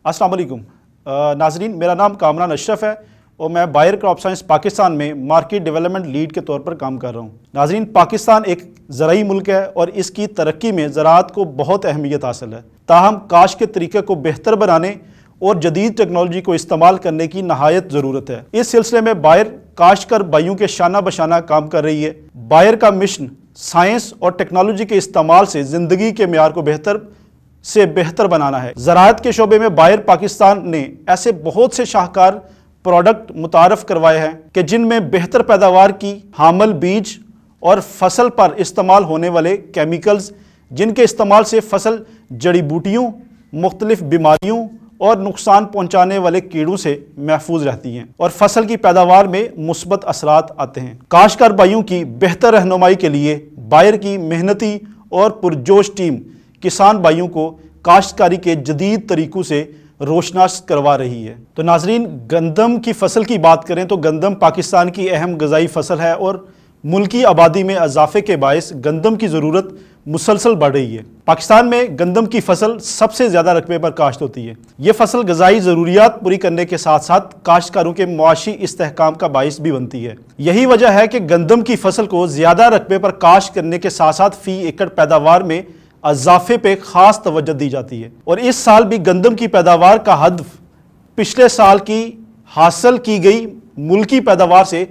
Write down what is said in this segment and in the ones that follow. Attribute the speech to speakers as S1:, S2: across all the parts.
S1: अस्सलाम वालेकुम नाजरीन, मेरा नाम कामरान अशरफ है और मैं बायर क्रॉप साइंस पाकिस्तान में मार्केट डेवलपमेंट लीड के तौर पर काम कर रहा हूँ। नाजरीन, पाकिस्तान एक ज़राई मुल्क है और इसकी तरक्की में ज़राअत को बहुत अहमियत हासिल है। ताहम काश के तरीक़े को बेहतर बनाने और जदीद टेक्नोलॉजी को इस्तेमाल करने की नहायत ज़रूरत है। इस सिलसिले में बायर काश्तकार भाइयों के शाना बशाना काम कर रही है। बायर का मिशन साइंस और टेक्नोलॉजी के इस्तेमाल से ज़िंदगी के मेयार को बेहतर बनाना है। ज़राअत के शोबे में बायर पाकिस्तान ने ऐसे बहुत से शाहकार प्रोडक्ट मुतारफ़ करवाए हैं कि जिनमें बेहतर पैदावार की हामल बीज और फसल पर इस्तेमाल होने वाले केमिकल्स, जिनके इस्तेमाल से फसल जड़ी बूटियों, मुख्तलिफ बीमारियों और नुकसान पहुंचाने वाले कीड़ों से महफूज रहती हैं और फसल की पैदावार में मुस्बत असरात आते हैं। काश्तकार भाइयों की बेहतर रहनुमाई के लिए बायर की मेहनती और पुरजोश टीम किसान भाइयों को काश्तकारी के जदीद तरीक़ों से रोशनास करवा रही है। तो नाजरीन, गंदम की फसल की बात करें तो गंदम पाकिस्तान की अहम ग़िज़ाई फसल है और मुल्की आबादी में इजाफे के बायस गंदम की ज़रूरत मुसलसल बढ़ रही है। पाकिस्तान में गंदम की फसल सबसे ज़्यादा रकबे पर काश्त होती है। ये फसल ग़िज़ाई ज़रूरियात पूरी करने के साथ साथ काश्तकारों के मुआशी इस्तेहकाम का बायस भी बनती है। यही वजह है कि गंदम की फसल को ज़्यादा रकबे पर काश्त करने के साथ साथ फ़ी एकड़ पैदावार में इजाफे पे ख़ास तवज्जो दी जाती है और इस साल भी गंदम की पैदावार का हदफ पिछले साल की हासिल की गई मुल्की पैदावार से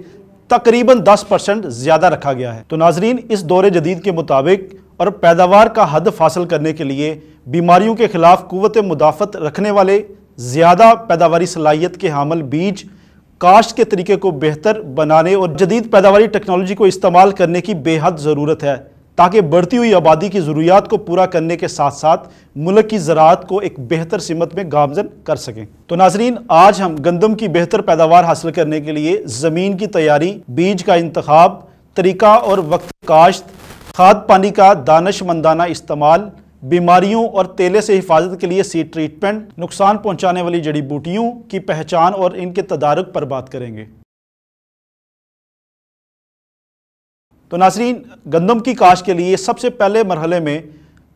S1: तकरीबन 10% ज़्यादा रखा गया है। तो नाजरीन, इस दौरे जदीद के मुताबिक और पैदावार का हदफ हासिल करने के लिए बीमारियों के खिलाफ कुव्वत मुदाफ़त रखने वाले ज़्यादा पैदावारी सलाहियत के हामल बीज, काश्त के तरीके को बेहतर बनाने और जदीद पैदावारी टेक्नोलॉजी को इस्तेमाल करने की बेहद ज़रूरत है ताकि बढ़ती हुई आबादी की ज़रूरियात को पूरा करने के साथ साथ मुल्क की ज़राअत को एक बेहतर सिमत में गामज़न कर सकें। तो नाजरीन, आज हम गंदम की बेहतर पैदावार हासिल करने के लिए ज़मीन की तैयारी, बीज का इंतखाब, तरीका और वक्त काश्त, खाद पानी का दानशमंदाना इस्तेमाल, बीमारियों और तेले से हिफाजत के लिए सीड ट्रीटमेंट, नुकसान पहुँचाने वाली जड़ी बूटियों की पहचान और इनके तदारुक पर बात करेंगे। तो नाज़रीन, गंदम की काश्त के लिए सबसे पहले मरहले में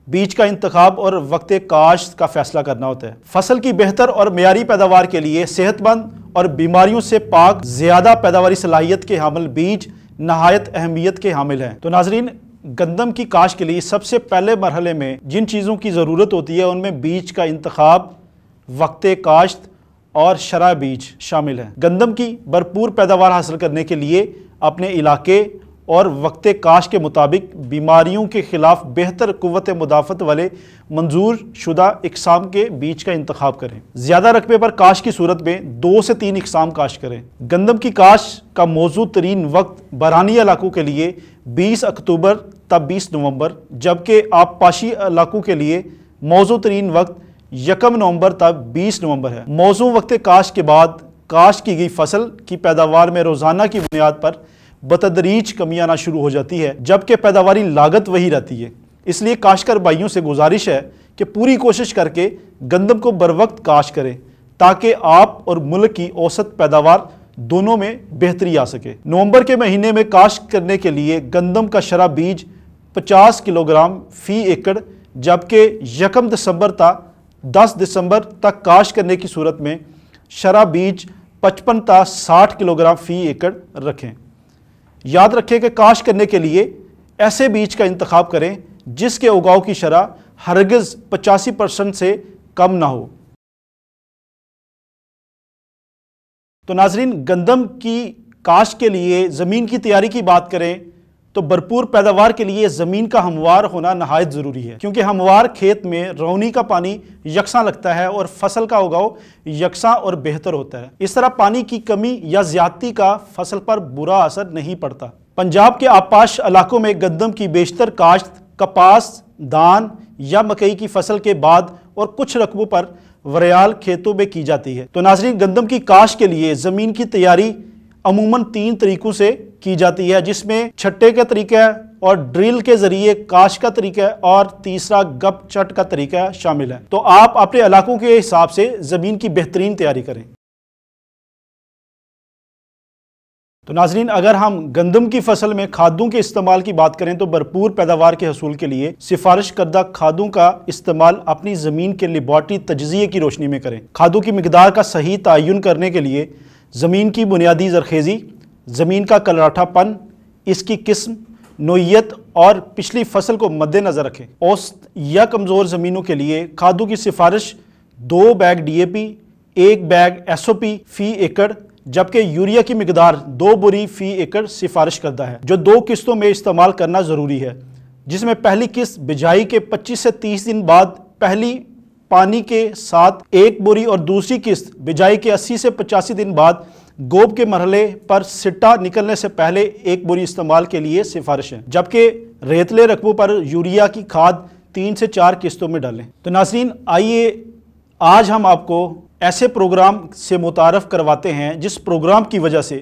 S1: बीज का इंतखाब और वक्त काश्त का फैसला करना होता है। फसल की बेहतर और मेयारी पैदावार के लिए सेहतमंद और बीमारियों से पाक ज़्यादा पैदावारी सलाहियत के हामिल बीज नहायत अहमियत के हामिल हैं। तो नाज़रीन, गंदम की काश्त के लिए सबसे पहले मरहले में जिन चीज़ों की ज़रूरत होती है उनमें बीज का इंतखाब, वक्त काश्त और शरह बीज शामिल हैं। गंदम की भरपूर पैदावार हासिल करने के लिए अपने इलाके और वक्त काश्त के मुताबिक बीमारियों के खिलाफ बेहतर कुव्वत मुदाफ़त वाले मंजूर शुदा इकसाम के बीज का इंतखाब करें। ज़्यादा रकबे पर काश्त की सूरत में 2 से 3 इकसाम काश्त करें। गंदम की काश्त का मौजूद तरीन वक्त बरानी इलाकों के लिए 20 अक्टूबर तब 20 नवंबर, जबकि आबपाशी इलाकों के लिए मौजूद तरीन वक्त 1 नवंबर तब 20 नवंबर है। मौजू वक्त काश्त के बाद काश्त की गई फसल की पैदावार में रोज़ाना की बुनियाद पर बतदरीज कमी आना शुरू हो जाती है, जबकि पैदावारी लागत वही रहती है। इसलिए काश्तकार भाइयों से गुजारिश है कि पूरी कोशिश करके गंदम को बरवक्त काश्त करें ताकि आप और मुल्क की औसत पैदावार दोनों में बेहतरी आ सके। नवंबर के महीने में काश्त करने के लिए गंदम का शरह बीज 50 किलोग्राम फ़ी एकड़, जबकि 1 दिसंबर तक 10 दिसंबर तक काश्त करने की सूरत में शरह बीज 55 से 60 किलोग्राम फ़ी एकड़ रखें। याद रखें कि काश्त करने के लिए ऐसे बीज का इंतखाब करें जिसके उगाव की शरह हरगिज़ 85% से कम ना हो। तो नाजरीन, गंदम की काश्त के लिए ज़मीन की तैयारी की बात करें तो भरपूर पैदावार के लिए ज़मीन का हमवार होना नहायत ज़रूरी है, क्योंकि हमवार खेत में रौनी का पानी यकसां लगता है और फसल का उगाव यकसां और बेहतर होता है। इस तरह पानी की कमी या ज़्यादती का फसल पर बुरा असर नहीं पड़ता। पंजाब के आबपाश इलाकों में गंदम की बेशतर काश्त कपास, धान या मकई की फसल के बाद और कुछ रकबों पर वरियाल खेतों में की जाती है। तो नाज़रीन, गंदम की काश्त के लिए ज़मीन की तैयारी अमूमन 3 तरीक़ों से की जाती है, जिसमें छट्टे का तरीका और ड्रिल के ज़रिए काश्त का तरीका और तीसरा गप चट का तरीका शामिल है। तो आप अपने इलाकों के हिसाब से ज़मीन की बेहतरीन तैयारी करें। تو ناظرین اگر ہم گندم کی فصل میں کھادوں کے استعمال کی بات کریں تو بھرپور پیداوار کے حصول کے لیے سفارش کردہ کھادوں کا استعمال اپنی زمین کے لیبارٹری تجزیے کی روشنی میں کریں۔ کھادوں کی مقدار کا صحیح تعین کرنے کے لیے زمین کی بنیادی زرخیزی، زمین کا کلراٹھا پن، اس کی قسم، نوعیت اور پچھلی فصل کو مد نظر رکھیں۔ اوسط یا کمزور زمینوں کے لیے کھادوں کی سفارش 2 bag D A P, 1 bag S O P فی ایکڑ، جبکہ یوریا کی مقدار 2 بوری فی ایکڑ سفارش کردہ ہے، جو 2 قسطوں میں استعمال کرنا ضروری ہے، جس میں پہلی قسط بجائی کے 25 سے 30 دن بعد پہلی پانی کے ساتھ 1 بوری اور دوسری قسط بجائی کے 80 سے 85 دن بعد گوب کے مرحلے پر سٹا نکلنے سے پہلے 1 بوری استعمال کے لیے سفارش ہے، جبکہ ریتلے رقبوں پر یوریا کی کھاد 3 سے 4 قسطوں میں ڈالیں۔ تو ناظرین آئیے آج ہم آپ کو ایسے پروگرام سے متعارف کرواتے ہیں جس پروگرام کی وجہ سے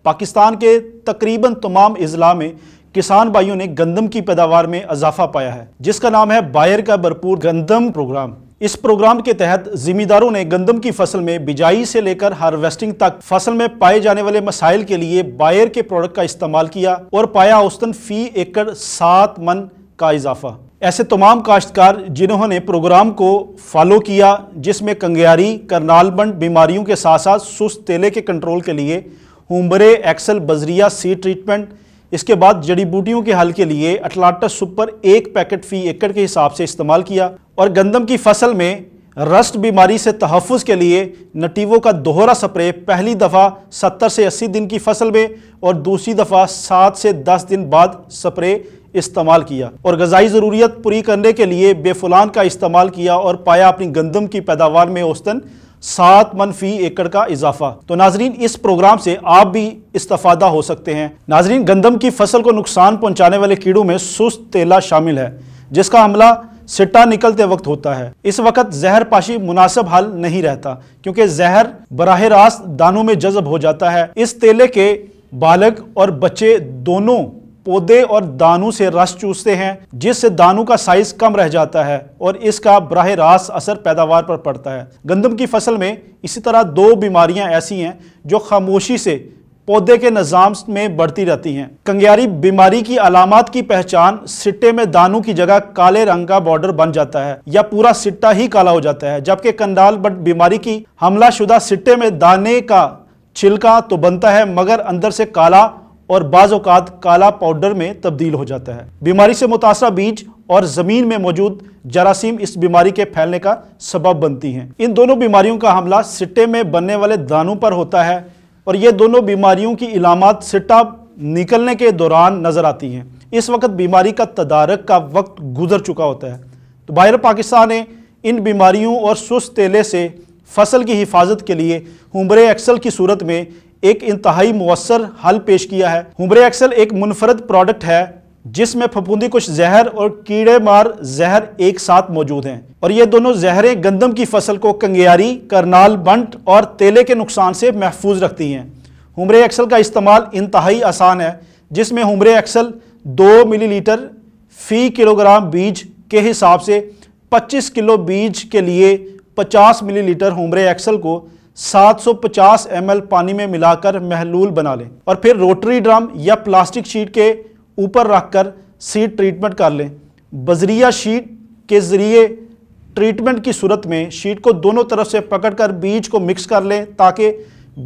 S1: پاکستان کے تقریباً تمام اضلاع میں کسان بھائیوں نے گندم کی پیداوار میں اضافہ پایا ہے، جس کا نام ہے بائر کا بھرپور گندم پروگرام۔ اس پروگرام کے تحت ذمہ نے گندم کی فصل میں بجائی سے لے کر ہارویسٹنگ تک فصل میں پائے جانے والے مسائل کے لیے بائر کے پروڈکٹ کا استعمال کیا اور پایا اوسطاً فی ایکڑ 7 من کا اضافہ۔ ایسے تمام کاشتکار جنہوں نے پروگرام کو فالو کیا، جس میں کنگیاری، کرنال بنٹ بیماریوں کے ساتھ ساتھ سست تیلے کے کنٹرول کے لیے ہومبرے ایکسل بذریعہ سیڈ ٹریٹمنٹ، اس کے بعد جڑی بوٹیوں کے حل کے لیے اٹلانٹس سپر 1 پیکٹ فی ایکڑ کے حساب سے استعمال کیا، اور گندم کی فصل میں رسٹ بیماری سے تحفظ کے لیے نٹیوو کا دوہرا سپرے پہلی دفعہ 70 سے 80 دن کی فصل میں اور دوسری دفعہ 7 سے 10 دن بعد سپرے استعمال کیا، اور غذائی ضروریت پوری کرنے کے لیے بے فلان کا استعمال کیا اور پایا اپنی گندم کی پیداوار میں اوسطاً 7 من فی ایکڑ کا اضافہ۔ تو ناظرین اس پروگرام سے آپ بھی استفادہ ہو سکتے ہیں۔ ناظرین گندم کی فصل کو نقصان پہنچانے والے کیڑوں میں سست تیلا شامل ہے، جس کا حملہ سٹا نکلتے وقت ہوتا ہے۔ اس وقت زہر پاشی مناسب حل نہیں رہتا، کیونکہ زہر براہ راست دانوں میں جذب ہو جاتا ہے۔ اس تیلے کے بالغ اور بچے دونوں پودے اور دانوں سے رس چوستے ہیں، جس سے دانوں کا سائز کم رہ جاتا ہے اور اس کا براہ راست اثر پیداوار پر پڑتا ہے۔ گندم کی فصل میں اسی طرح 2 بیماریاں ایسی ہیں جو خاموشی سے پودے کے نظام میں بڑھتی رہتی ہیں۔ کنگیاری بیماری کی علامات کی پہچان سٹے میں دانوں کی جگہ کالے رنگ کا بارڈر بن جاتا ہے یا پورا سٹا ہی کالا ہو جاتا ہے، جبکہ کنڈال بٹ بیماری کی حملہ شدہ سٹے میں دانے کا چھلکا تو بنتا ہے مگر اندر سے کالا اور بعض اوقات کالا پاؤڈر میں تبدیل ہو جاتا ہے۔ بیماری سے متاثرہ بیج اور زمین میں موجود جراثیم اس بیماری کے پھیلنے کا سبب بنتی ہیں۔ ان دونوں بیماریوں کا حملہ سٹے میں بننے والے دانوں پر ہوتا ہے اور یہ دونوں بیماریوں کی علامات سٹا نکلنے کے دوران نظر آتی ہیں۔ اس وقت بیماری کا تدارک کا وقت گزر چکا ہوتا ہے۔ تو بائر پاکستان نے ان بیماریوں اور سست تیلے سے فصل کی حفاظت کے لیے ہومبرے ایکسل کی صورت میں ایک انتہائی مؤثر حل پیش کیا ہے۔ ہومبرے ایکسل ایک منفرد پروڈکٹ ہے جس میں پھپھوندی کچھ زہر اور کیڑے مار زہر ایک ساتھ موجود ہیں، اور یہ دونوں زہریں گندم کی فصل کو کنگیاری، کرنال بنٹ اور تیلے کے نقصان سے محفوظ رکھتی ہیں۔ ہومبرے ایکسل کا استعمال انتہائی آسان ہے، جس میں ہومبرے ایکسل 2 ملی لیٹر فی کلوگرام بیج کے حساب سے 25 کلو بیج کے لیے 50 ملی لیٹر ہومبرے ایکسل کو 750 ml پانی میں ملا کر محلول بنا لیں اور پھر روٹری ڈرم یا پلاسٹک شیٹ کے اوپر رکھ کر سیڈ ٹریٹمنٹ کر لیں۔ بذریعہ شیٹ کے ذریعے ٹریٹمنٹ کی صورت میں شیٹ کو دونوں طرف سے پکڑ کر بیج کو مکس کر لیں تاکہ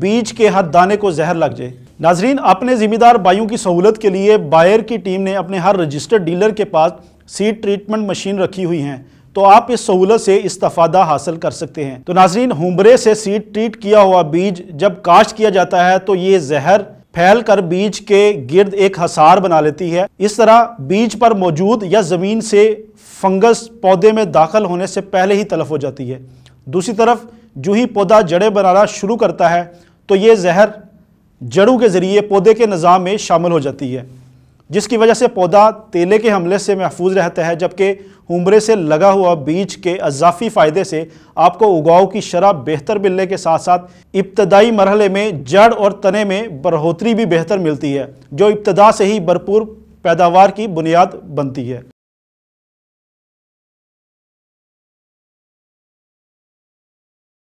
S1: بیج کے ہر دانے کو زہر لگ جائے۔ ناظرین اپنے ذمہ دار بھائیوں کی سہولت کے لیے بائر کی ٹیم نے اپنے ہر رجسٹرڈ ڈیلر کے پاس سیڈ ٹریٹمنٹ مشین رکھی ہوئی ہیں، تو آپ اس سہولت سے استفادہ حاصل کر سکتے ہیں۔ تو ناظرین ہومبرے سے سیڈ ٹریٹ کیا ہوا بیج جب کاشت کیا جاتا ہے تو یہ زہر پھیل کر بیج کے گرد ایک حصار بنا لیتی ہے۔ اس طرح بیج پر موجود یا زمین سے فنگس پودے میں داخل ہونے سے پہلے ہی تلف ہو جاتی ہے۔ دوسری طرف جو ہی پودا جڑیں بنانا شروع کرتا ہے تو یہ زہر جڑوں کے ذریعے پودے کے نظام میں شامل ہو جاتی ہے، جس کی وجہ سے پودا تیلے کے حملے سے محفوظ رہتا ہے، جبکہ ہومبرے سے لگا ہوا بیج کے اضافی فائدے سے آپ کو اگاؤ کی شرح بہتر ملنے کے ساتھ ساتھ ابتدائی مرحلے میں جڑ اور تنے میں بڑھوتری بھی بہتر ملتی ہے، جو ابتدا سے ہی بھرپور پیداوار کی بنیاد بنتی ہے۔